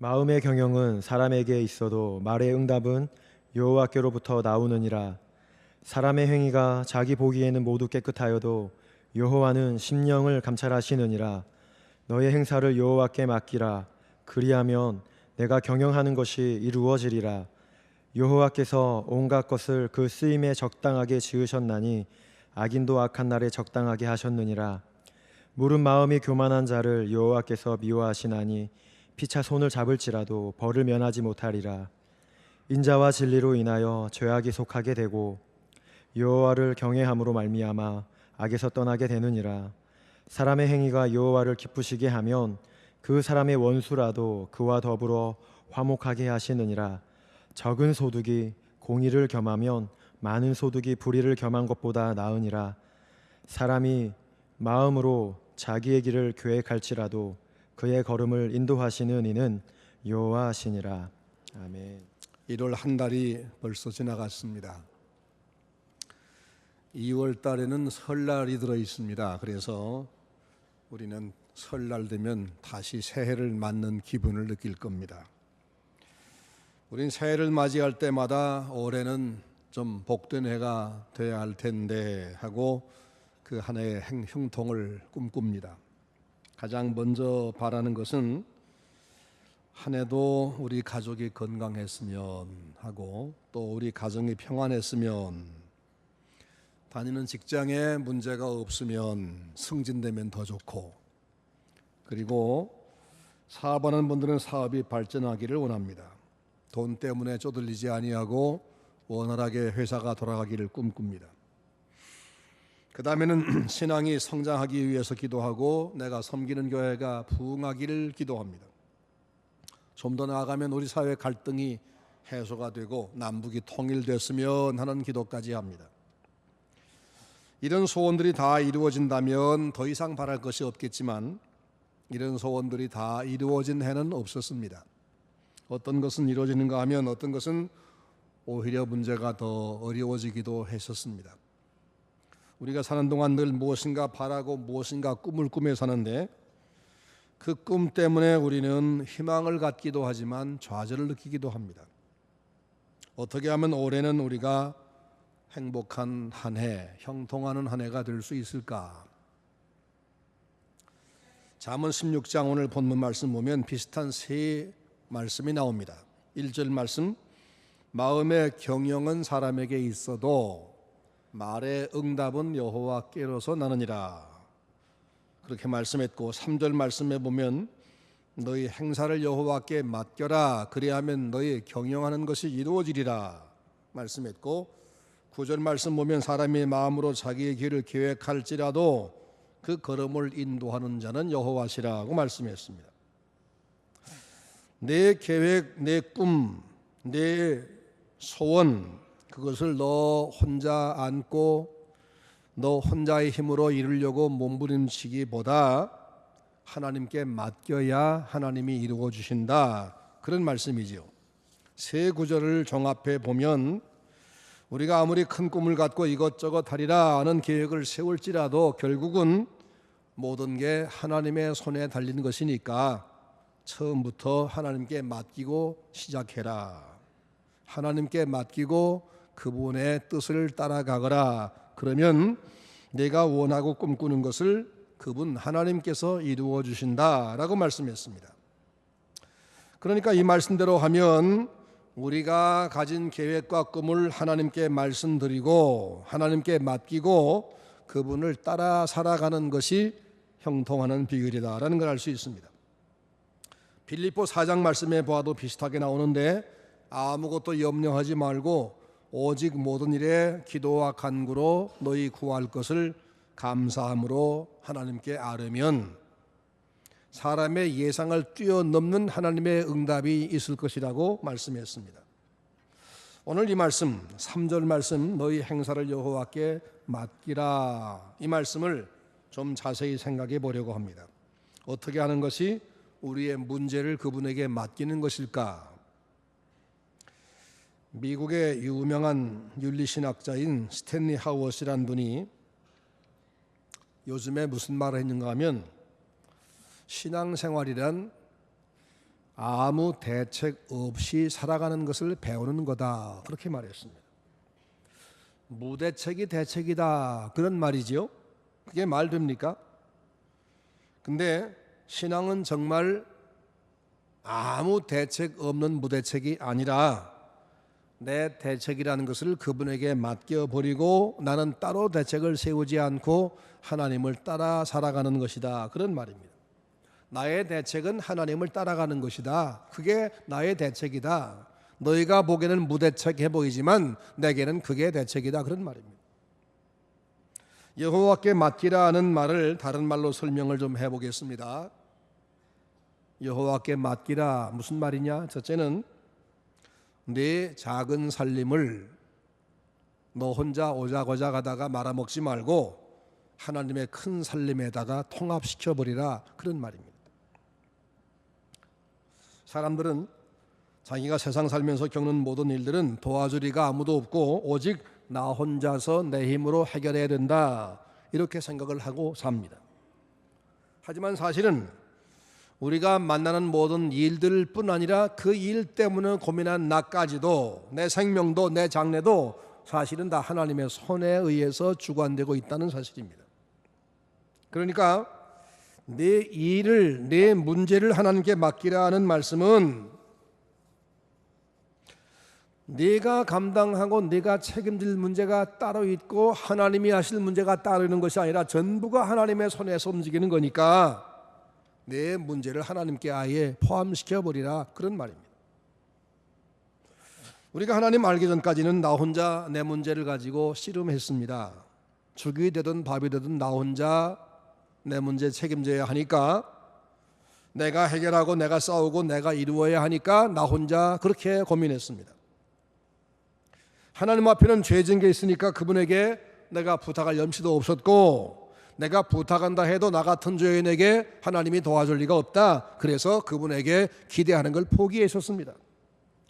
마음의 경영은 사람에게 있어도 말의 응답은 여호와께로부터 나오느니라. 사람의 행위가 자기 보기에는 모두 깨끗하여도 여호와는 심령을 감찰하시느니라. 너의 행사를 여호와께 맡기라. 그리하면 내가 경영하는 것이 이루어지리라. 여호와께서 온갖 것을 그 쓰임에 적당하게 지으셨나니 악인도 악한 날에 적당하게 하셨느니라. 무른 마음이 교만한 자를 여호와께서 미워하시나니 피차 손을 잡을지라도 벌을 면하지 못하리라. 인자와 진리로 인하여 죄악이 속하게 되고 여호와를 경외함으로 말미암아 악에서 떠나게 되느니라. 사람의 행위가 여호와를 기쁘시게 하면 그 사람의 원수라도 그와 더불어 화목하게 하시느니라. 적은 소득이 공의를 겸하면 많은 소득이 불의를 겸한 것보다 나으니라. 사람이 마음으로 자기의 길을 계획할지라도 그의 걸음을 인도하시는 이는 여호와시니라. 아멘. 1월 한 달이 벌써 지나갔습니다. 2월 달에는 설날이 들어 있습니다. 그래서 우리는 설날 되면 다시 새해를 맞는 기분을 느낄 겁니다. 우린 새해를 맞이할 때마다 올해는 좀 복된 해가 되어야 할 텐데 하고 그 한 해의 형통을 꿈꿉니다. 가장 먼저 바라는 것은 한 해도 우리 가족이 건강했으면 하고 또 우리 가정이 평안했으면, 다니는 직장에 문제가 없으면 승진되면 더 좋고, 그리고 사업하는 분들은 사업이 발전하기를 원합니다. 돈 때문에 쪼들리지 아니하고 원활하게 회사가 돌아가기를 꿈꿉니다. 그 다음에는 신앙이 성장하기 위해서 기도하고 내가 섬기는 교회가 부흥하기를 기도합니다. 좀 더 나아가면 우리 사회 갈등이 해소가 되고 남북이 통일됐으면 하는 기도까지 합니다. 이런 소원들이 다 이루어진다면 더 이상 바랄 것이 없겠지만 이런 소원들이 다 이루어진 해는 없었습니다. 어떤 것은 이루어지는가 하면 어떤 것은 오히려 문제가 더 어려워지기도 했었습니다. 우리가 사는 동안 늘 무엇인가 바라고 무엇인가 꿈을 꾸며 사는데 그 꿈 때문에 우리는 희망을 갖기도 하지만 좌절을 느끼기도 합니다. 어떻게 하면 올해는 우리가 행복한 한 해, 형통하는 한 해가 될 수 있을까? 잠언 16장 오늘 본문 말씀 보면 비슷한 세 말씀이 나옵니다. 1절 말씀, 마음의 경영은 사람에게 있어도 말의 응답은 여호와께로서 나느니라. 그렇게 말씀했고 3절 말씀에 보면 너희 행사를 여호와께 맡겨라. 그리하면 너희 경영하는 것이 이루어지리라 말씀했고 9절 말씀 보면 사람이 마음으로 자기의 길을 계획할지라도 그 걸음을 인도하는 자는 여호와시라고 말씀했습니다. 내 계획, 내 꿈, 내 소원, 그것을 너 혼자 안고 너 혼자의 힘으로 이루려고 몸부림치기보다 하나님께 맡겨야 하나님이 이루어 주신다, 그런 말씀이지요. 세 구절을 종합해 보면 우리가 아무리 큰 꿈을 갖고 이것저것 하리라 하는 계획을 세울지라도 결국은 모든 게 하나님의 손에 달린 것이니까 처음부터 하나님께 맡기고 시작해라. 하나님께 맡기고 그분의 뜻을 따라가거라. 그러면 내가 원하고 꿈꾸는 것을 그분 하나님께서 이루어 주신다라고 말씀했습니다. 그러니까 이 말씀대로 하면 우리가 가진 계획과 꿈을 하나님께 말씀드리고 하나님께 맡기고 그분을 따라 살아가는 것이 형통하는 비결이다라는 걸 알 수 있습니다. 빌립보 4장 말씀에 보아도 비슷하게 나오는데 아무것도 염려하지 말고 오직 모든 일에 기도와 간구로 너희 구할 것을 감사함으로 하나님께 아뢰면 사람의 예상을 뛰어넘는 하나님의 응답이 있을 것이라고 말씀했습니다. 오늘 이 말씀 3절 말씀 너희 행사를 여호와께 맡기라, 이 말씀을 좀 자세히 생각해 보려고 합니다. 어떻게 하는 것이 우리의 문제를 그분에게 맡기는 것일까? 미국의 유명한 윤리신학자인 스탠리 하워시라는 분이 요즘에 무슨 말을 했는가 하면 신앙생활이란 아무 대책 없이 살아가는 것을 배우는 거다. 그렇게 말했습니다. 무대책이 대책이다. 그런 말이지요. 그게 말 됩니까? 근데 신앙은 정말 아무 대책 없는 무대책이 아니라 내 대책이라는 것을 그분에게 맡겨버리고 나는 따로 대책을 세우지 않고 하나님을 따라 살아가는 것이다. 그런 말입니다. 나의 대책은 하나님을 따라가는 것이다. 그게 나의 대책이다. 너희가 보기에는 무대책해 보이지만 내게는 그게 대책이다. 그런 말입니다. 여호와께 맡기라 하는 말을 다른 말로 설명을 좀 해보겠습니다. 여호와께 맡기라 무슨 말이냐? 첫째는 네 작은 살림을 너 혼자 오작오작 하다가 말아먹지 말고 하나님의 큰 살림에다가 통합시켜버리라. 그런 말입니다. 사람들은 자기가 세상 살면서 겪는 모든 일들은 도와줄 이가 아무도 없고 오직 나 혼자서 내 힘으로 해결해야 된다. 이렇게 생각을 하고 삽니다. 하지만 사실은 우리가 만나는 모든 일들뿐 아니라 그 일 때문에 고민한 나까지도 내 생명도 내 장래도 사실은 다 하나님의 손에 의해서 주관되고 있다는 사실입니다. 그러니까 내 일을 내 문제를 하나님께 맡기라 하는 말씀은 네가 감당하고 네가 책임질 문제가 따로 있고 하나님이 하실 문제가 따로 있는 것이 아니라 전부가 하나님의 손에서 움직이는 거니까 내 문제를 하나님께 아예 포함시켜 버리라. 그런 말입니다. 우리가 하나님 알기 전까지는 나 혼자 내 문제를 가지고 씨름했습니다. 죽이 되든 밥이 되든 나 혼자 내 문제 책임져야 하니까 내가 해결하고 내가 싸우고 내가 이루어야 하니까 나 혼자 그렇게 고민했습니다. 하나님 앞에는 죄진 게 있으니까 그분에게 내가 부탁할 염치도 없었고 내가 부탁한다 해도 나 같은 죄인에게 하나님이 도와줄 리가 없다. 그래서 그분에게 기대하는 걸 포기했었습니다.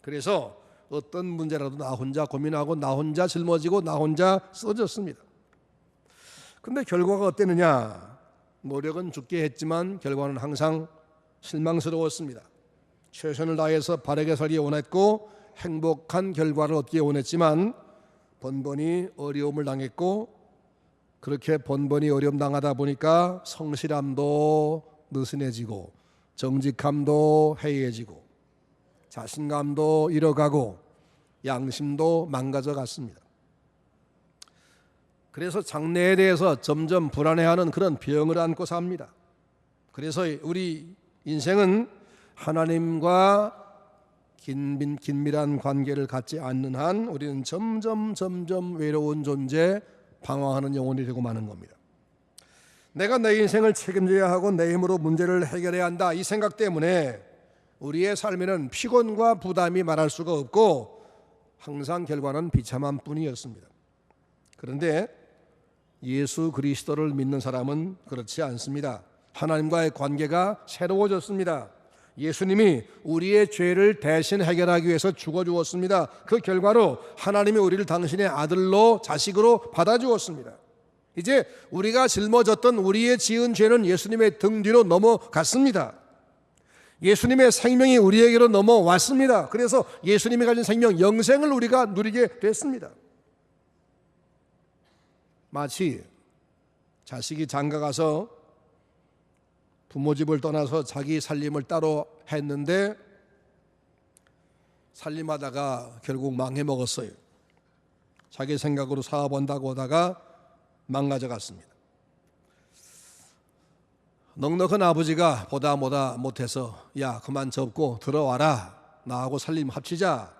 그래서 어떤 문제라도 나 혼자 고민하고 나 혼자 짊어지고 나 혼자 써졌습니다. 근데 결과가 어땠느냐? 노력은 죽게 했지만 결과는 항상 실망스러웠습니다. 최선을 다해서 바르게 살기 원했고 행복한 결과를 얻기 원했지만 번번이 어려움을 당했고 그렇게 번번이 어려움 당하다 보니까 성실함도 느슨해지고 정직함도 해이해지고 자신감도 잃어가고 양심도 망가져 갔습니다. 그래서 장래에 대해서 점점 불안해하는 그런 병을 안고 삽니다. 그래서 우리 인생은 하나님과 긴밀한 관계를 갖지 않는 한 우리는 점점 외로운 존재, 방황하는 영혼이 되고 마는 겁니다. 내가 내 인생을 책임져야 하고 내 힘으로 문제를 해결해야 한다. 이 생각 때문에 우리의 삶에는 피곤과 부담이 말할 수가 없고 항상 결과는 비참한 뿐이었습니다. 그런데 예수 그리스도를 믿는 사람은 그렇지 않습니다. 하나님과의 관계가 새로워졌습니다. 예수님이 우리의 죄를 대신 해결하기 위해서 죽어주었습니다. 그 결과로 하나님이 우리를 당신의 아들로 자식으로 받아주었습니다. 이제 우리가 짊어졌던 우리의 지은 죄는 예수님의 등 뒤로 넘어갔습니다. 예수님의 생명이 우리에게로 넘어왔습니다. 그래서 예수님이 가진 생명, 영생을 우리가 누리게 됐습니다. 마치 자식이 장가가서 부모 집을 떠나서 자기 살림을 따로 했는데 살림하다가 결국 망해 먹었어요. 자기 생각으로 사업한다고 하다가 망가져 갔습니다. 넉넉한 아버지가 보다 못해서 야 그만 접고 들어와라. 나하고 살림 합치자.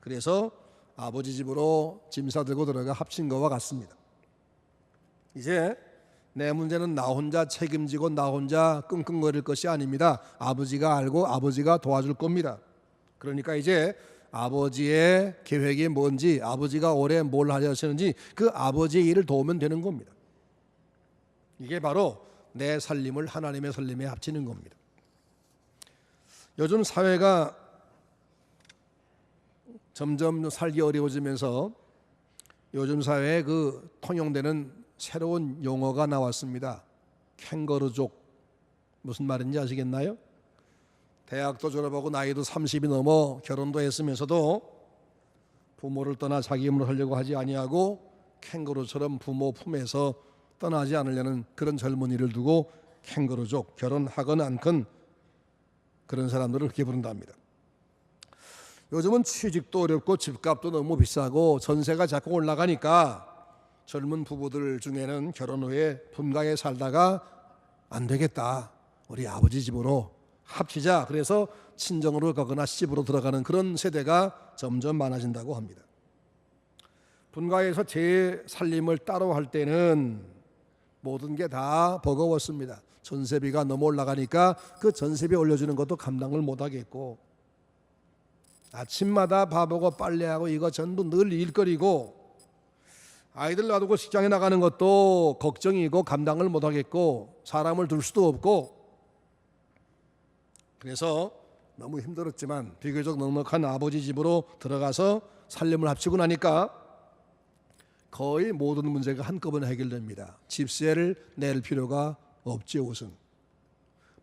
그래서 아버지 집으로 짐 싸들고 들어가 합친 것과 같습니다. 이제 내 문제는 나 혼자 책임지고 나 혼자 끙끙거릴 것이 아닙니다. 아버지가 알고 아버지가 도와줄 겁니다. 그러니까 이제 아버지의 계획이 뭔지 아버지가 올해 뭘 하려 하시는지 그 아버지의 일을 도우면 되는 겁니다. 이게 바로 내 살림을 하나님의 살림에 합치는 겁니다. 요즘 사회가 점점 살기 어려워지면서 요즘 사회에 그 통용되는 새로운 용어가 나왔습니다. 캥거루족. 무슨 말인지 아시겠나요? 대학도 졸업하고 나이도 30이 넘어 결혼도 했으면서도 부모를 떠나 자기 힘으로 하려고 하지 아니하고 캥거루처럼 부모 품에서 떠나지 않으려는 그런 젊은이를 두고 캥거루족, 결혼하건 않건 그런 사람들을 그렇게 부른답니다. 요즘은 취직도 어렵고 집값도 너무 비싸고 전세가 자꾸 올라가니까 젊은 부부들 중에는 결혼 후에 분가에 살다가 안 되겠다, 우리 아버지 집으로 합치자, 그래서 친정으로 가거나 시집으로 들어가는 그런 세대가 점점 많아진다고 합니다. 분가에서 제 살림을 따로 할 때는 모든 게 다 버거웠습니다. 전세비가 너무 올라가니까 그 전세비 올려주는 것도 감당을 못하겠고, 아침마다 밥하고 빨래하고 이거 전부 늘 일거리고, 아이들 놔두고 직장에 나가는 것도 걱정이고 감당을 못하겠고, 사람을 둘 수도 없고, 그래서 너무 힘들었지만 비교적 넉넉한 아버지 집으로 들어가서 살림을 합치고 나니까 거의 모든 문제가 한꺼번에 해결됩니다. 집세를 낼 필요가 없지. 우선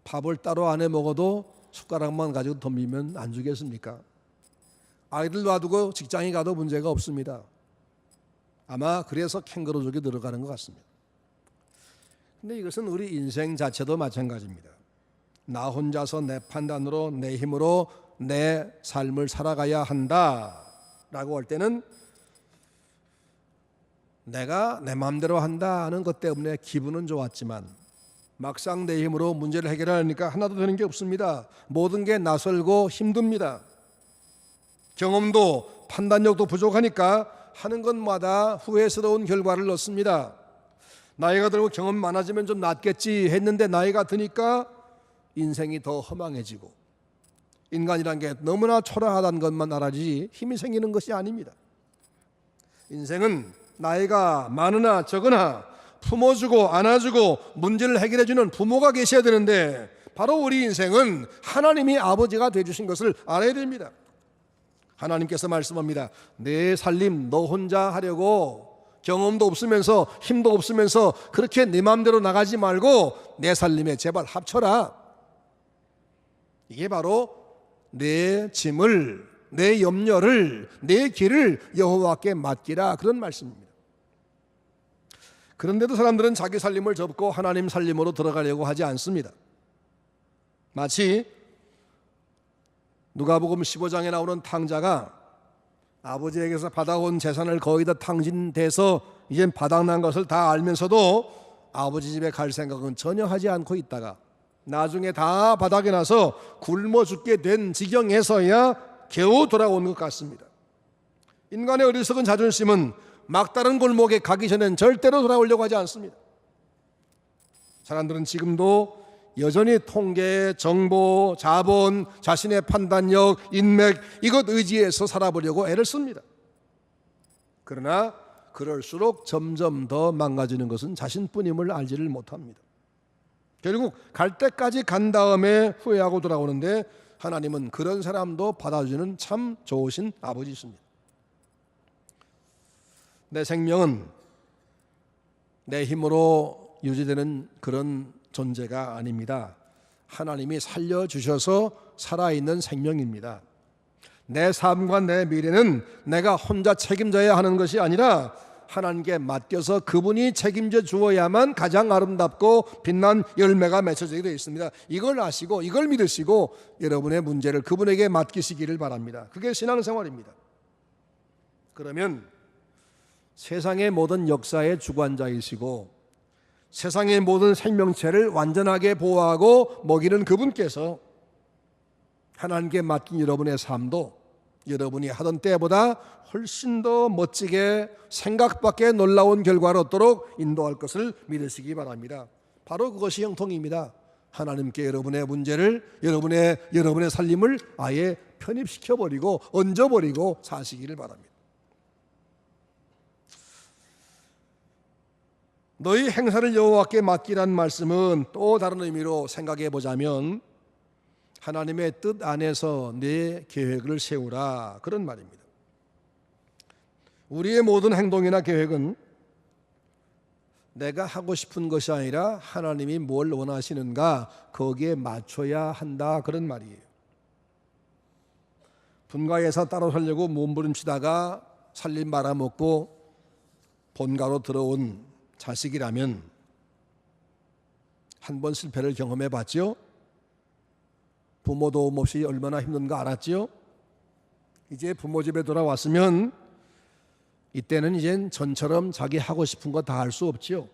밥을 따로 안 해 먹어도 숟가락만 가지고 덤비면 안 주겠습니까? 아이들 놔두고 직장에 가도 문제가 없습니다. 아마 그래서 캥거루족이 들어가는 것 같습니다. 근데 이것은 우리 인생 자체도 마찬가지입니다. 나 혼자서 내 판단으로 내 힘으로 내 삶을 살아가야 한다라고 할 때는 내가 내 마음대로 한다 하는 것 때문에 기분은 좋았지만 막상 내 힘으로 문제를 해결하니까 하나도 되는 게 없습니다. 모든 게 낯설고 힘듭니다. 경험도 판단력도 부족하니까 하는 것마다 후회스러운 결과를 얻습니다. 나이가 들고 경험 많아지면 좀 낫겠지 했는데 나이가 드니까 인생이 더 허망해지고, 인간이란 게 너무나 초라하다는 것만 알아지 힘이 생기는 것이 아닙니다. 인생은 나이가 많으나 적으나 품어주고 안아주고 문제를 해결해주는 부모가 계셔야 되는데, 바로 우리 인생은 하나님이 아버지가 되어주신 것을 알아야 됩니다. 하나님께서 말씀합니다. 내 살림 너 혼자 하려고 경험도 없으면서 힘도 없으면서 그렇게 네 마음대로 나가지 말고 내 살림에 제발 합쳐라. 이게 바로 내 짐을, 내 염려를, 내 길을 여호와께 맡기라, 그런 말씀입니다. 그런데도 사람들은 자기 살림을 접고 하나님 살림으로 들어가려고 하지 않습니다. 마치 누가복음 15장에 나오는 탕자가 아버지에게서 받아온 재산을 거의 다 탕진돼서 이젠 바닥난 것을 다 알면서도 아버지 집에 갈 생각은 전혀 하지 않고 있다가 나중에 다 바닥에 나서 굶어 죽게 된 지경에서야 겨우 돌아온 것 같습니다. 인간의 어리석은 자존심은 막다른 골목에 가기 전엔 절대로 돌아오려고 하지 않습니다. 사람들은 지금도 여전히 통계, 정보, 자본, 자신의 판단력, 인맥 이것 의지해서 살아보려고 애를 씁니다. 그러나 그럴수록 점점 더 망가지는 것은 자신뿐임을 알지를 못합니다. 결국 갈 때까지 간 다음에 후회하고 돌아오는데, 하나님은 그런 사람도 받아주는 참 좋으신 아버지이십니다. 내 생명은 내 힘으로 유지되는 그런 존재가 아닙니다. 하나님이 살려주셔서 살아있는 생명입니다. 내 삶과 내 미래는 내가 혼자 책임져야 하는 것이 아니라 하나님께 맡겨서 그분이 책임져 주어야만 가장 아름답고 빛난 열매가 맺혀지게 되어 있습니다. 이걸 아시고 이걸 믿으시고 여러분의 문제를 그분에게 맡기시기를 바랍니다. 그게 신앙생활입니다. 그러면 세상의 모든 역사의 주관자이시고 세상의 모든 생명체를 완전하게 보호하고 먹이는 그분께서 하나님께 맡긴 여러분의 삶도 여러분이 하던 때보다 훨씬 더 멋지게 생각 밖의 놀라운 결과를 얻도록 인도할 것을 믿으시기 바랍니다. 바로 그것이 형통입니다. 하나님께 여러분의 문제를, 여러분의 살림을 아예 편입시켜버리고 얹어버리고 사시기를 바랍니다. 너희 행사를 여호와께 맡기란 말씀은 또 다른 의미로 생각해 보자면 하나님의 뜻 안에서 내 계획을 세우라, 그런 말입니다. 우리의 모든 행동이나 계획은 내가 하고 싶은 것이 아니라 하나님이 뭘 원하시는가 거기에 맞춰야 한다, 그런 말이에요. 분가에서 따로 살려고 몸부림치다가 살림 말아먹고 본가로 들어온 자식이라면 한 번 실패를 경험해 봤죠? 부모 도움 없이 얼마나 힘든 거 알았죠? 이제 부모 집에 돌아왔으면 이때는 이젠 전처럼 자기 하고 싶은 거 다 할 수 없죠.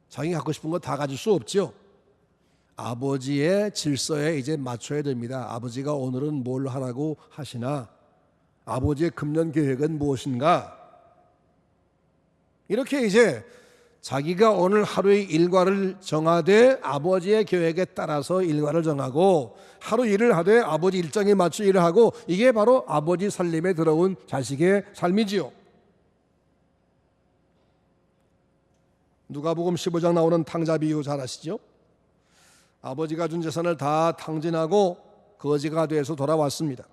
자기 갖고 싶은 거 다 가질 수 없죠. 아버지의 질서에 이제 맞춰야 됩니다. 아버지가 오늘은 뭘 하라고 하시나? 아버지의 금년 계획은 무엇인가? 이렇게 이제 자기가 오늘 하루의 일과를 정하되 아버지의 계획에 따라서 일과를 정하고 하루 일을 하되 아버지 일정에 맞춰 일을 하고, 이게 바로 아버지 살림에 들어온 자식의 삶이지요. 누가복음 15장 나오는 탕자 비유 잘 아시죠? 아버지가 준 재산을 다 탕진하고 거지가 돼서 돌아왔습니다.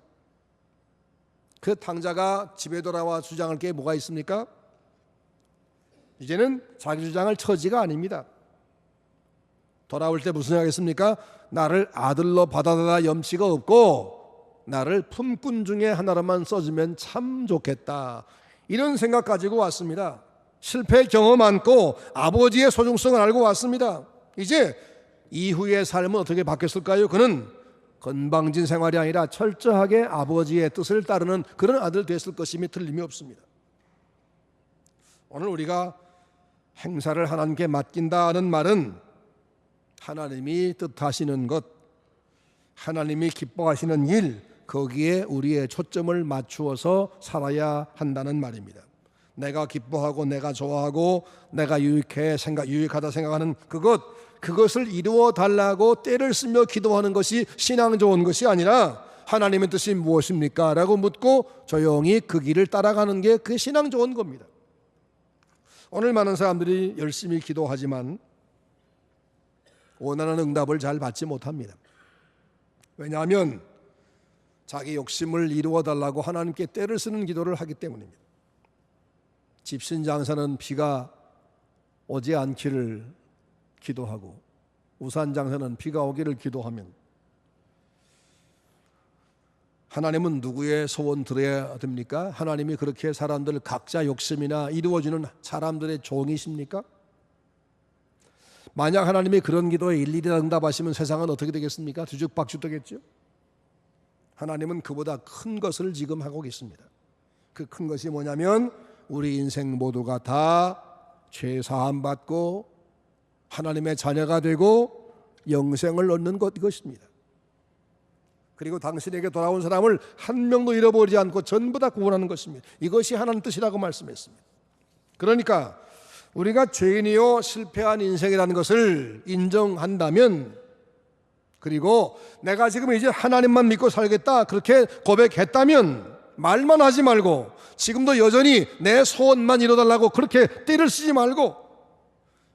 그 탕자가 집에 돌아와 주장할 게 뭐가 있습니까? 이제는 자기 주장할 처지가 아닙니다. 돌아올 때 무슨 생각했습니까? 나를 아들로 받아달라 염치가 없고 나를 품꾼 중에 하나로만 써주면 참 좋겠다, 이런 생각 가지고 왔습니다. 실패 경험 많고 아버지의 소중성을 알고 왔습니다. 이제 이후의 삶은 어떻게 바뀌었을까요? 그는 건방진 생활이 아니라 철저하게 아버지의 뜻을 따르는 그런 아들 됐을 것임이 틀림이 없습니다. 오늘 우리가 행사를 하나님께 맡긴다는 말은 하나님이 뜻하시는 것, 하나님이 기뻐하시는 일, 거기에 우리의 초점을 맞추어서 살아야 한다는 말입니다. 내가 기뻐하고 내가 좋아하고 내가 유익하다 생각하는 그것을 이루어 달라고 때를 쓰며 기도하는 것이 신앙 좋은 것이 아니라 하나님의 뜻이 무엇입니까? 라고 묻고 조용히 그 길을 따라가는 게 그게 신앙 좋은 겁니다. 오늘 많은 사람들이 열심히 기도하지만 원하는 응답을 잘 받지 못합니다. 왜냐하면 자기 욕심을 이루어 달라고 하나님께 때를 쓰는 기도를 하기 때문입니다. 집신장사는 비가 오지 않기를 기도하고 우산장사는 비가 오기를 기도하면 하나님은 누구의 소원 들어야 됩니까? 하나님이 그렇게 사람들 각자 욕심이나 이루어지는 사람들의 종이십니까? 만약 하나님이 그런 기도에 일일이 응답하시면 세상은 어떻게 되겠습니까? 뒤죽박죽 되겠죠? 하나님은 그보다 큰 것을 지금 하고 계십니다. 그 큰 것이 뭐냐면 우리 인생 모두가 다 죄 사함 받고 하나님의 자녀가 되고 영생을 얻는 것, 이것입니다. 그리고 당신에게 돌아온 사람을 한 명도 잃어버리지 않고 전부 다 구원하는 것입니다. 이것이 하나님 뜻이라고 말씀했습니다. 그러니까 우리가 죄인이요 실패한 인생이라는 것을 인정한다면, 그리고 내가 지금 이제 하나님만 믿고 살겠다 그렇게 고백했다면 말만 하지 말고 지금도 여전히 내 소원만 이뤄달라고 그렇게 떼를 쓰지 말고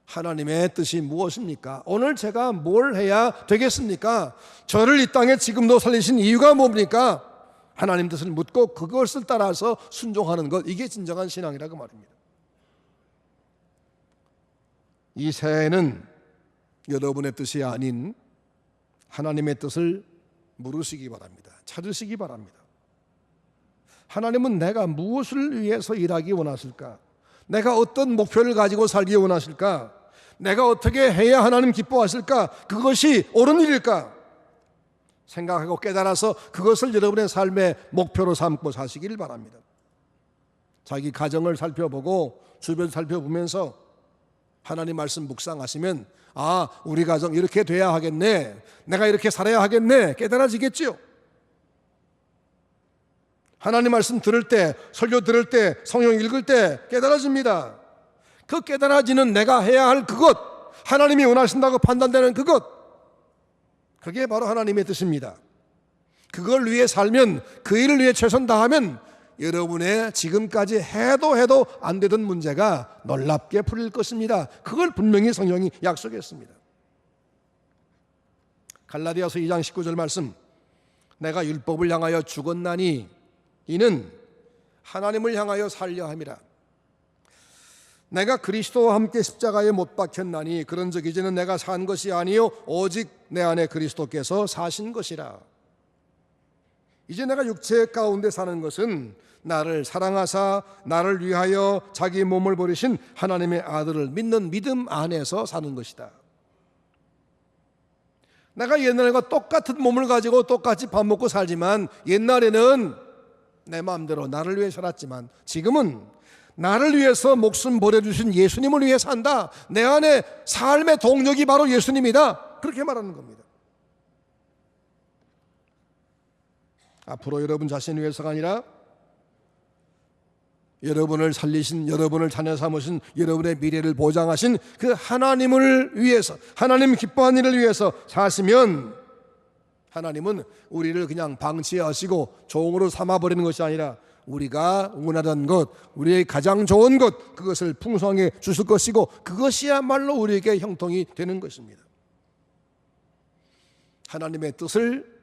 하나님의 뜻이 무엇입니까? 오늘 제가 뭘 해야 되겠습니까? 저를 이 땅에 지금도 살리신 이유가 뭡니까? 하나님 뜻을 묻고 그것을 따라서 순종하는 것, 이게 진정한 신앙이라고 말입니다. 이 새해에는 여러분의 뜻이 아닌 하나님의 뜻을 물으시기 바랍니다. 찾으시기 바랍니다. 하나님은 내가 무엇을 위해서 일하기 원하실까? 내가 어떤 목표를 가지고 살기 원하실까? 내가 어떻게 해야 하나님 기뻐하실까? 그것이 옳은 일일까? 생각하고 깨달아서 그것을 여러분의 삶의 목표로 삼고 사시길 바랍니다. 자기 가정을 살펴보고 주변 살펴보면서 하나님 말씀 묵상하시면 우리 가정 이렇게 돼야 하겠네, 내가 이렇게 살아야 하겠네 깨달아지겠지요. 하나님 말씀 들을 때, 설교 들을 때, 성경 읽을 때 깨달아집니다. 그 깨달아지는 내가 해야 할 그것, 하나님이 원하신다고 판단되는 그것, 그게 바로 하나님의 뜻입니다. 그걸 위해 살면, 그 일을 위해 최선 다하면 여러분의 지금까지 해도 안 되던 문제가 놀랍게 풀릴 것입니다. 그걸 분명히 성경이 약속했습니다. 갈라디아서 2장 19절 말씀, 내가 율법을 향하여 죽었나니 이는 하나님을 향하여 살려 함이라. 내가 그리스도와 함께 십자가에 못 박혔나니 그런즉 이제는 내가 산 것이 아니요 오직 내 안에 그리스도께서 사신 것이라. 이제 내가 육체 가운데 사는 것은 나를 사랑하사 나를 위하여 자기 몸을 버리신 하나님의 아들을 믿는 믿음 안에서 사는 것이다. 내가 옛날과 똑같은 몸을 가지고 똑같이 밥 먹고 살지만 옛날에는 내 마음대로 나를 위해 살았지만 지금은 나를 위해서 목숨 버려주신 예수님을 위해 산다. 내 안에 삶의 동력이 바로 예수님이다. 그렇게 말하는 겁니다. 앞으로 여러분 자신을 위해서가 아니라 여러분을 살리신, 여러분을 자녀 삼으신, 여러분의 미래를 보장하신 그 하나님을 위해서, 하나님 기뻐하는 일을 위해서 사시면 하나님은 우리를 그냥 방치하시고 종으로 삼아버리는 것이 아니라 우리가 원하던 것, 우리의 가장 좋은 것, 그것을 풍성하게 주실 것이고 그것이야말로 우리에게 형통이 되는 것입니다. 하나님의 뜻을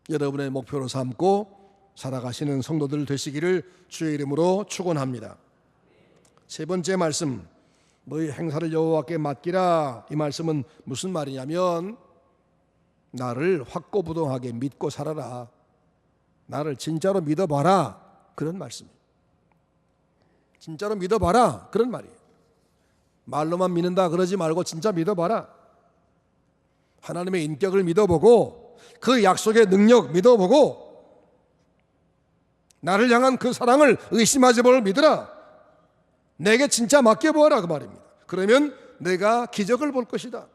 여러분의 목표로 삼고 살아가시는 성도들 되시기를 주의 이름으로 축원합니다. 세 번째 말씀, 너희 행사를 여호와께 맡기라. 이 말씀은 무슨 말이냐면 나를 확고부동하게 믿고 살아라. 나를 진짜로 믿어봐라. 그런 말씀이에요. 진짜로 믿어봐라. 그런 말이에요. 말로만 믿는다 그러지 말고 진짜 믿어봐라. 하나님의 인격을 믿어보고 그 약속의 능력 믿어보고 나를 향한 그 사랑을 의심하지 말고 믿으라. 내게 진짜 맡겨보아라 그 말입니다. 그러면 내가 기적을 볼 것이다.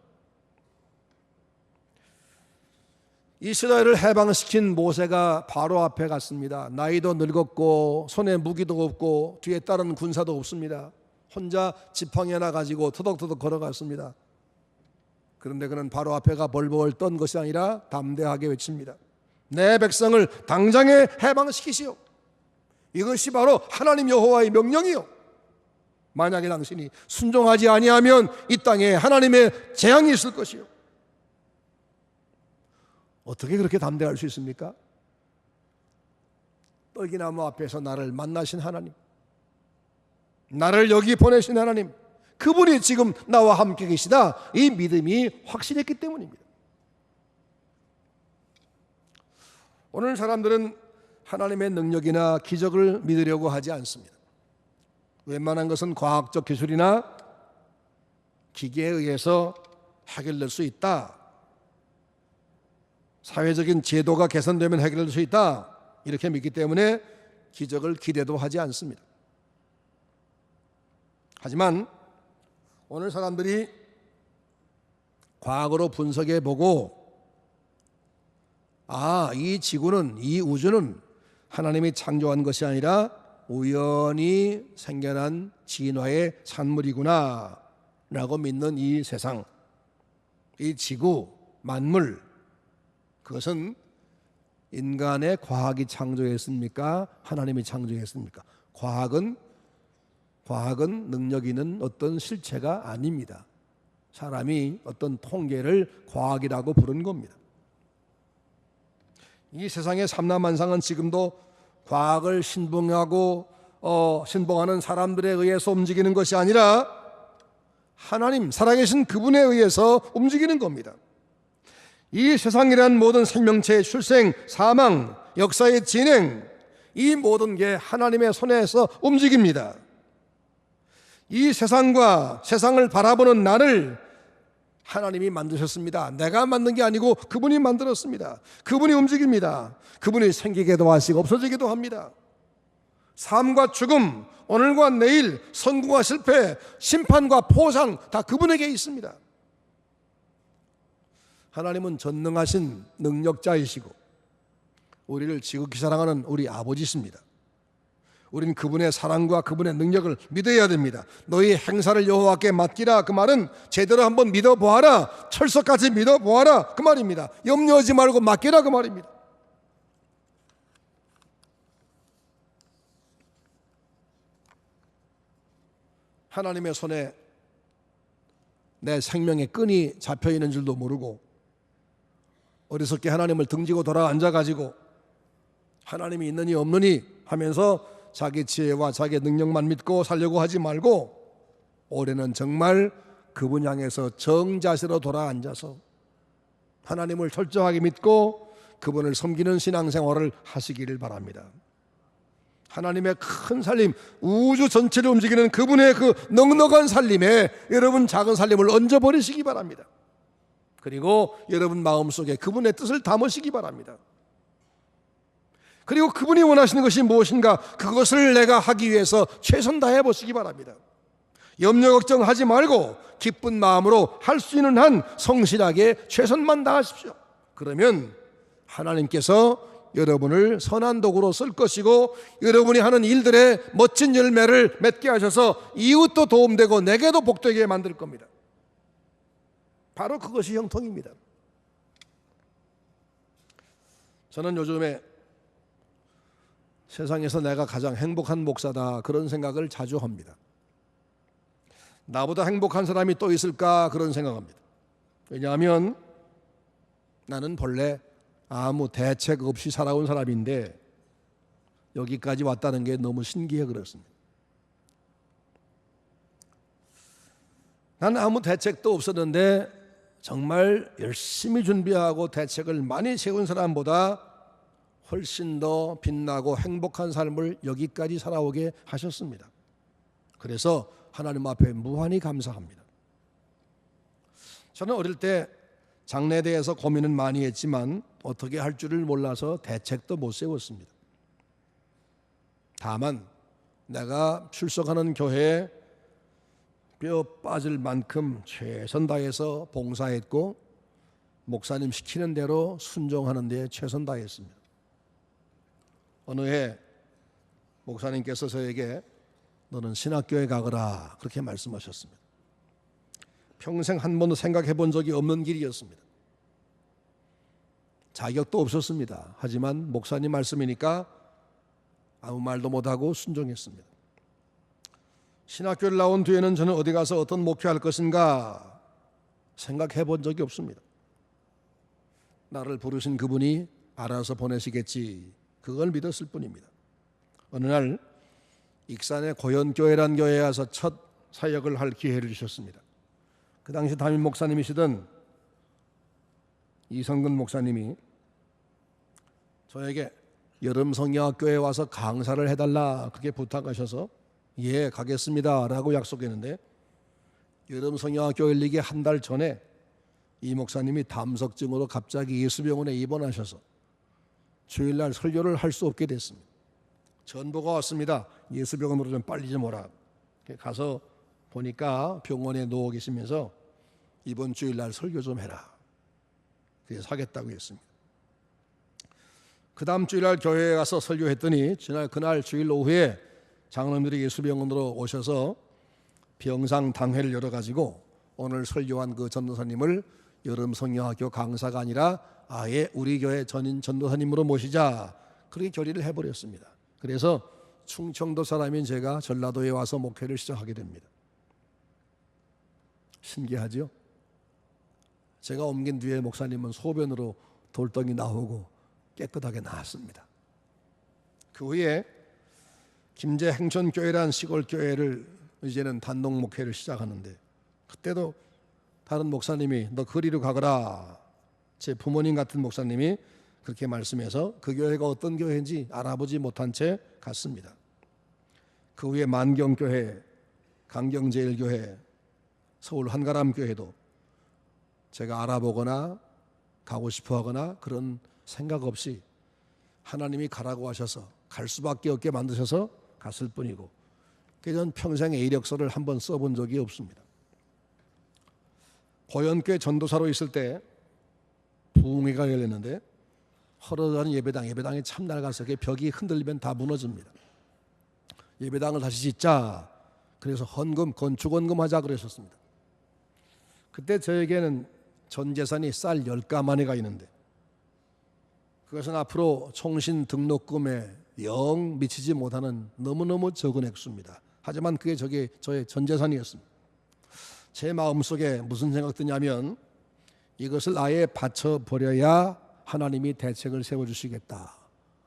이스라엘을 해방시킨 모세가 바로 앞에 갔습니다. 나이도 늙었고 손에 무기도 없고 뒤에 따른 군사도 없습니다. 혼자 지팡이 하나 가지고 터덕터덕 걸어갔습니다. 그런데 그는 바로 앞에가 벌벌 떤 것이 아니라 담대하게 외칩니다. 내 백성을 당장에 해방시키시오. 이것이 바로 하나님 여호와의 명령이요. 만약에 당신이 순종하지 아니하면 이 땅에 하나님의 재앙이 있을 것이요. 어떻게 그렇게 담대할 수 있습니까? 떨기나무 앞에서 나를 만나신 하나님, 나를 여기 보내신 하나님, 그분이 지금 나와 함께 계시다. 이 믿음이 확실했기 때문입니다. 오늘 사람들은 하나님의 능력이나 기적을 믿으려고 하지 않습니다. 웬만한 것은 과학적 기술이나 기계에 의해서 해결될 수 있다. 사회적인 제도가 개선되면 해결될 수 있다. 이렇게 믿기 때문에 기적을 기대도 하지 않습니다. 하지만 오늘 사람들이 과학으로 분석해 보고 이 지구는, 이 우주는 하나님이 창조한 것이 아니라 우연히 생겨난 진화의 산물이구나 라고 믿는 이 세상, 이 지구, 만물, 그것은 인간의 과학이 창조했습니까? 하나님이 창조했습니까? 과학은 능력 있는 어떤 실체가 아닙니다. 사람이 어떤 통계를 과학이라고 부른 겁니다. 이 세상의 삼라만상은 지금도 과학을 신봉하고 신봉하는 사람들에 의해서 움직이는 것이 아니라 하나님, 살아계신 그분에 의해서 움직이는 겁니다. 이 세상이란 모든 생명체의 출생, 사망, 역사의 진행, 이 모든 게 하나님의 손에서 움직입니다. 이 세상과 세상을 바라보는 나를 하나님이 만드셨습니다. 내가 만든 게 아니고 그분이 만들었습니다. 그분이 움직입니다. 그분이 생기게도 하시고 없어지기도 합니다. 삶과 죽음, 오늘과 내일, 성공과 실패, 심판과 포상 다 그분에게 있습니다. 하나님은 전능하신 능력자이시고 우리를 지극히 사랑하는 우리 아버지십니다. 우리는 그분의 사랑과 그분의 능력을 믿어야 됩니다. 너희 행사를 여호와께 맡기라. 그 말은 제대로 한번 믿어보아라. 철석같이 믿어보아라. 그 말입니다. 염려하지 말고 맡기라. 그 말입니다. 하나님의 손에 내 생명의 끈이 잡혀있는 줄도 모르고 어리석게 하나님을 등지고 돌아 앉아가지고 하나님이 있느니 없느니 하면서 자기 지혜와 자기 능력만 믿고 살려고 하지 말고 올해는 정말 그분 향해서 정자세로 돌아 앉아서 하나님을 철저하게 믿고 그분을 섬기는 신앙생활을 하시기를 바랍니다. 하나님의 큰 살림, 우주 전체를 움직이는 그분의 그 넉넉한 살림에 여러분 작은 살림을 얹어버리시기 바랍니다. 그리고 여러분 마음속에 그분의 뜻을 담으시기 바랍니다. 그리고 그분이 원하시는 것이 무엇인가, 그것을 내가 하기 위해서 최선 다해 보시기 바랍니다. 염려 걱정하지 말고 기쁜 마음으로 할 수 있는 한 성실하게 최선만 다하십시오. 그러면 하나님께서 여러분을 선한 도구로 쓸 것이고, 여러분이 하는 일들에 멋진 열매를 맺게 하셔서 이웃도 도움되고 내게도 복되게 만들 겁니다. 바로 그것이 형통입니다. 저는 요즘에 세상에서 내가 가장 행복한 목사다, 그런 생각을 자주 합니다. 나보다 행복한 사람이 또 있을까, 그런 생각합니다. 왜냐하면 나는 본래 아무 대책 없이 살아온 사람인데 여기까지 왔다는 게 너무 신기해 그렇습니다. 난 아무 대책도 없었는데 정말 열심히 준비하고 대책을 많이 세운 사람보다 훨씬 더 빛나고 행복한 삶을 여기까지 살아오게 하셨습니다. 그래서 하나님 앞에 무한히 감사합니다. 저는 어릴 때 장래에 대해서 고민은 많이 했지만 어떻게 할 줄을 몰라서 대책도 못 세웠습니다. 다만 내가 출석하는 교회에 뼈 빠질 만큼 최선 다해서 봉사했고, 목사님 시키는 대로 순종하는 데 최선 다했습니다. 어느 해 목사님께서 저에게 너는 신학교에 가거라, 그렇게 말씀하셨습니다. 평생 한 번도 생각해 본 적이 없는 길이었습니다. 자격도 없었습니다. 하지만 목사님 말씀이니까 아무 말도 못하고 순종했습니다. 신학교를 나온 뒤에는 저는 어디 가서 어떤 목회할 것인가 생각해 본 적이 없습니다. 나를 부르신 그분이 알아서 보내시겠지, 그걸 믿었을 뿐입니다. 어느 날 익산의 고연교회란 교회에 와서 첫 사역을 할 기회를 주셨습니다. 그 당시 담임 목사님이시던 이성근 목사님이 저에게 여름 성경학교에 와서 강사를 해달라, 그렇게 부탁하셔서 예, 가겠습니다 라고 약속했는데, 여름 성경학교 열리기 한 달 전에 이 목사님이 담석증으로 갑자기 예수병원에 입원하셔서 주일날 설교를 할 수 없게 됐습니다. 전보가 왔습니다. 예수병원으로 좀 빨리 좀 오라. 가서 보니까 병원에 누워 계시면서 이번 주일날 설교 좀 해라, 그래서 하겠다고 했습니다. 그 다음 주일날 교회에 가서 설교했더니 그날 주일 오후에 장로님들이 예수병원으로 오셔서 병상 당회를 열어가지고 오늘 설교한 그 전도사님을 여름 성경학교 강사가 아니라 아예 우리 교회 전인 전도사님으로 모시자, 그렇게 결의를 해버렸습니다. 그래서 충청도 사람인 제가 전라도에 와서 목회를 시작하게 됩니다. 신기하죠? 제가 옮긴 뒤에 목사님은 소변으로 돌덩이 나오고 깨끗하게 나았습니다. 그 후에 김제 행천교회란 시골교회를 이제는 단독 목회를 시작하는데, 그때도 다른 목사님이 너 거리로 가거라, 제 부모님 같은 목사님이 그렇게 말씀해서 그 교회가 어떤 교회인지 알아보지 못한 채 갔습니다. 그 후에 만경교회, 강경제일교회, 서울 한가람교회도 제가 알아보거나 가고 싶어 하거나 그런 생각 없이 하나님이 가라고 하셔서 갈 수밖에 없게 만드셔서 갔을 뿐이고, 그전 평생에 이력서를 한번 써본 적이 없습니다. 고연교회 전도사로 있을 때 부흥회가 열렸는데 헐어가는 예배당이 참 낡아서 벽이 흔들리면 다 무너집니다. 예배당을 다시 짓자, 그래서 건축 헌금 하자 그러셨습니다. 그때 저에게는 전 재산이 쌀 10가마니가 있는데 그것은 앞으로 총신 등록금에 영 미치지 못하는 너무너무 적은 액수입니다. 하지만 그게 저의 전 재산이었습니다. 제 마음속에 무슨 생각 드냐면 이것을 아예 바쳐버려야 하나님이 대책을 세워주시겠다.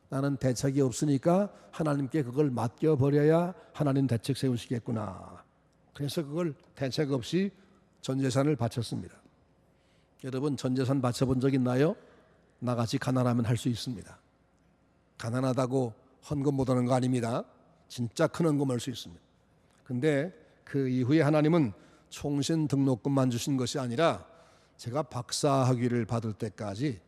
나는 대책이 없으니까 하나님께 그걸 맡겨버려야 하나님 대책 세우시겠구나. 그래서 그걸 대책 없이 전 재산을 바쳤습니다. 여러분 전 재산 바쳐본 적 있나요? 나같이 가난하면 할 수 있습니다. 가난하다고 헌금 못 하는 거 아닙니다. 진짜 큰 헌금 할 수 있습니다. 근데 그 이후에 하나님은 총신 등록금만 주신 것이 아니라 제가 박사학위를 받을 때까지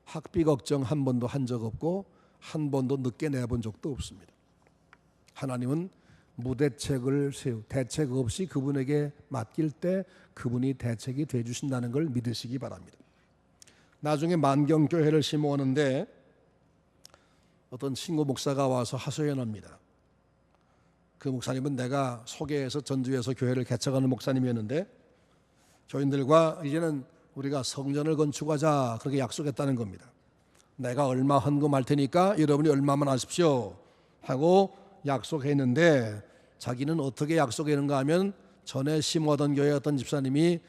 학비 걱정 한 번도 한 적 없고 한 번도 늦게 내본 적도 없습니다. 하나님은 무대책을 대책 없이 그분에게 맡길 때 그분이 대책이 돼 주신다는 걸 믿으시기 바랍니다. 나중에 만경교회를 심어오는데 어떤 친구 목사가 와서 하소연합니다. 그 목사님은 내가 소개해서 전주에서 교회를 개척하는 목사님이었는데 교인들과 이제는 우리가 성전을 건축하자 그렇게 약속했다는 겁니다. 내가 얼마 헌금할 테니까 여러분이 얼마만 하십시오 하고 약속했는데 자기는 어떻게 약속했는가 하면 전에 심어던 교회 어떤 집사님이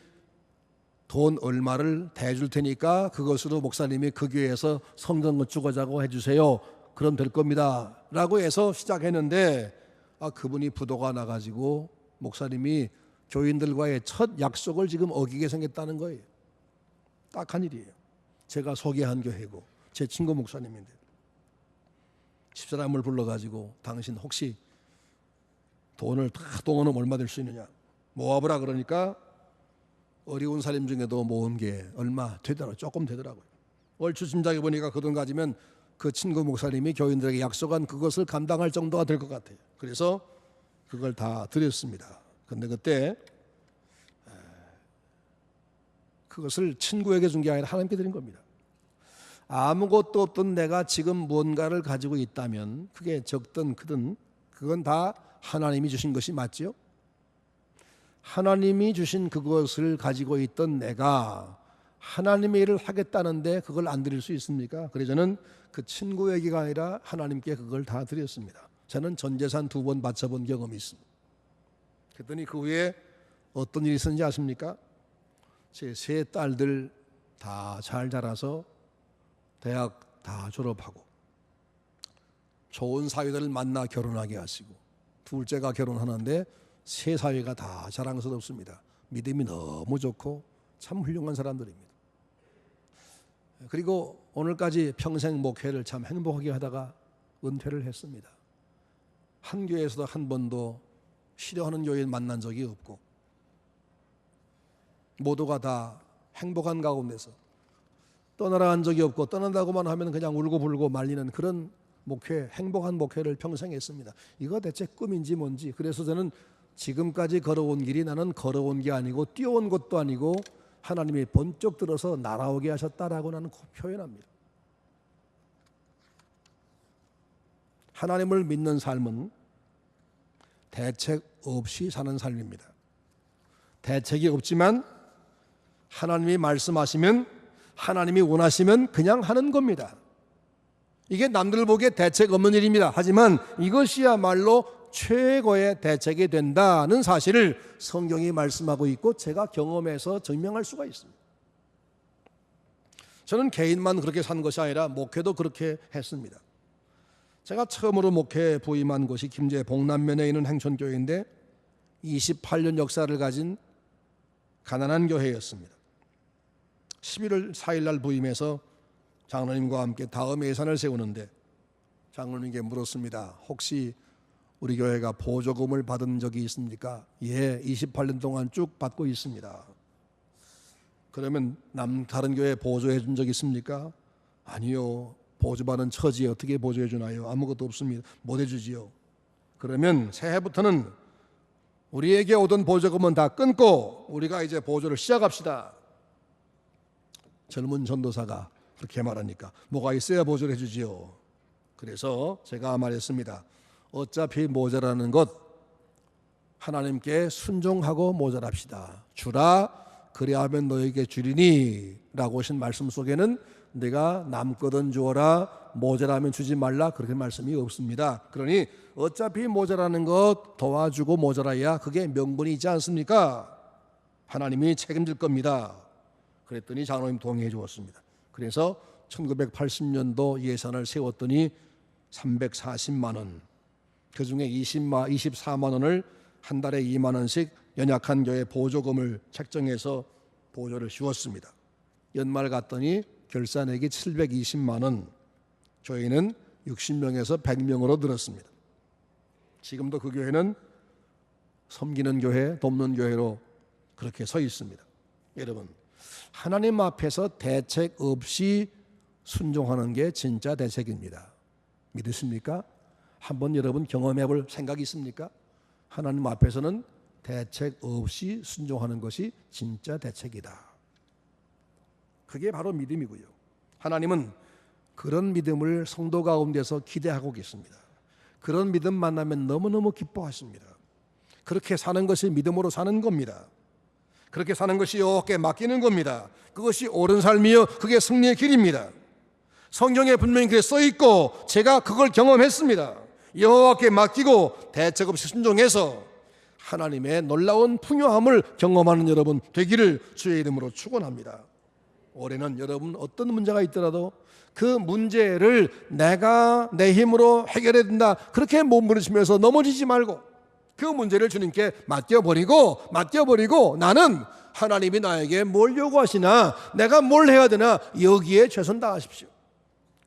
돈 얼마를 대줄 테니까 그것으로 목사님이 그 교회에서 성전 건축하자고 해주세요. 그럼 될 겁니다 라고 해서 시작했는데 그분이 부도가 나가지고 목사님이 교인들과의 첫 약속을 지금 어기게 생겼다는 거예요. 딱한 일이에요. 제가 소개한 교회고 제 친구 목사님인데 집사람을 불러가지고 당신 혹시 돈을 다 동원하면 얼마 될 수 있느냐 모아보라 그러니까 어려운 사람 중에도 모은 게 얼마 되더라고요. 조금 되더라고요. 얼추 짐작해 보니까 그 돈 가지면 그 친구 목사님이 교인들에게 약속한 그것을 감당할 정도가 될 것 같아요. 그래서 그걸 다 드렸습니다. 근데 그때 그것을 친구에게 준 게 아니라 하나님께 드린 겁니다. 아무것도 없던 내가 지금 무언가를 가지고 있다면 그게 적든 크든 그건 다 하나님이 주신 것이 맞죠? 하나님이 주신 그것을 가지고 있던 내가 하나님의 일을 하겠다는데 그걸 안 드릴 수 있습니까? 그래서 저는 그 친구에게가 아니라 하나님께 그걸 다 드렸습니다. 저는 전 재산 2번 바쳐본 경험이 있습니다. 그랬더니 그 후에 어떤 일이 있었는지 아십니까? 제 3 딸들 다 잘 자라서 대학 다 졸업하고 좋은 사위들을 만나 결혼하게 하시고 둘째가 결혼하는데 3 사위가 다 자랑스럽습니다. 믿음이 너무 좋고 참 훌륭한 사람들입니다. 그리고 오늘까지 평생 목회를 참 행복하게 하다가 은퇴를 했습니다. 한 교회에서도 한 번도 싫어하는 교인 만난 적이 없고 모두가 다 행복한 가운데서 떠나라 한 적이 없고 떠난다고만 하면 그냥 울고불고 말리는 그런 목회, 행복한 목회를 평생 했습니다. 이거 대체 꿈인지 뭔지. 그래서 저는 지금까지 걸어온 길이 나는 걸어온 게 아니고 뛰어온 것도 아니고 하나님이 번쩍 들어서 날아오게 하셨다라고 나는 표현합니다. 하나님을 믿는 삶은 대책 없이 사는 삶입니다. 대책이 없지만 하나님이 말씀하시면 하나님이 원하시면 그냥 하는 겁니다. 이게 남들 보기에 대책 없는 일입니다. 하지만 이것이야말로 최고의 대책이 된다는 사실을 성경이 말씀하고 있고 제가 경험해서 증명할 수가 있습니다. 저는 개인만 그렇게 산 것이 아니라 목회도 그렇게 했습니다. 제가 처음으로 목회 부임한 곳이 김제 봉남면에 있는 행천교회인데 28년 역사를 가진 가난한 교회였습니다. 11월 4일 날 부임해서 장로님과 함께 다음 예산을 세우는데 장로님께 물었습니다. 혹시 우리 교회가 보조금을 받은 적이 있습니까? 예, 28년 동안 쭉 받고 있습니다. 그러면 다른 교회 보조해 준 적 있습니까? 아니요. 보조받은 처지에 어떻게 보조해 주나요? 아무것도 없습니다. 못 해주지요. 그러면 새해부터는 우리에게 오던 보조금은 다 끊고 우리가 이제 보조를 시작합시다. 젊은 전도사가 그렇게 말하니까 뭐가 있어야 보조를 해주지요. 그래서 제가 말했습니다. 어차피 모자라는 것 하나님께 순종하고 모자랍시다. 주라 그리하면 너에게 주리니 라고 하신 말씀 속에는 내가 남거든 주어라 모자라면 주지 말라 그렇게 말씀이 없습니다. 그러니 어차피 모자라는 것 도와주고 모자라야 그게 명분이 있지 않습니까? 하나님이 책임질 겁니다. 그랬더니 장로님 동의해 주었습니다. 그래서 1980년도 예산을 세웠더니 340만 원, 그중에 24만 원을 한 달에 2만 원씩 연약한 교회 보조금을 책정해서 보조를 씌웠습니다. 연말 갔더니 결산액이 720만 원, 저희는 60명에서 100명으로 늘었습니다. 지금도 그 교회는 섬기는 교회, 돕는 교회로 그렇게 서 있습니다. 여러분, 하나님 앞에서 대책 없이 순종하는 게 진짜 대책입니다. 믿으십니까? 한번 여러분 경험해 볼 생각이 있습니까? 하나님 앞에서는 대책 없이 순종하는 것이 진짜 대책이다. 그게 바로 믿음이고요. 하나님은 그런 믿음을 성도 가운데서 기대하고 계십니다. 그런 믿음 만나면 너무너무 기뻐하십니다. 그렇게 사는 것이 믿음으로 사는 겁니다. 그렇게 사는 것이 여호와께 맡기는 겁니다. 그것이 옳은 삶이요, 그게 승리의 길입니다. 성경에 분명히 그게 써 있고 제가 그걸 경험했습니다. 여호와께 맡기고 대책 없이 순종해서 하나님의 놀라운 풍요함을 경험하는 여러분 되기를 주의 이름으로 축원합니다. 올해는 여러분 어떤 문제가 있더라도 그 문제를 내가 내 힘으로 해결해야 된다, 그렇게 몸부림치면서 넘어지지 말고 그 문제를 주님께 맡겨버리고 나는 하나님이 나에게 뭘 요구하시나, 내가 뭘 해야 되나, 여기에 최선 다하십시오.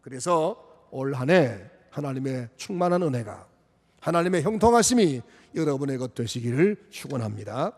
그래서 올 한 해 하나님의 충만한 은혜가, 하나님의 형통하심이 여러분의 것 되시기를 축원합니다.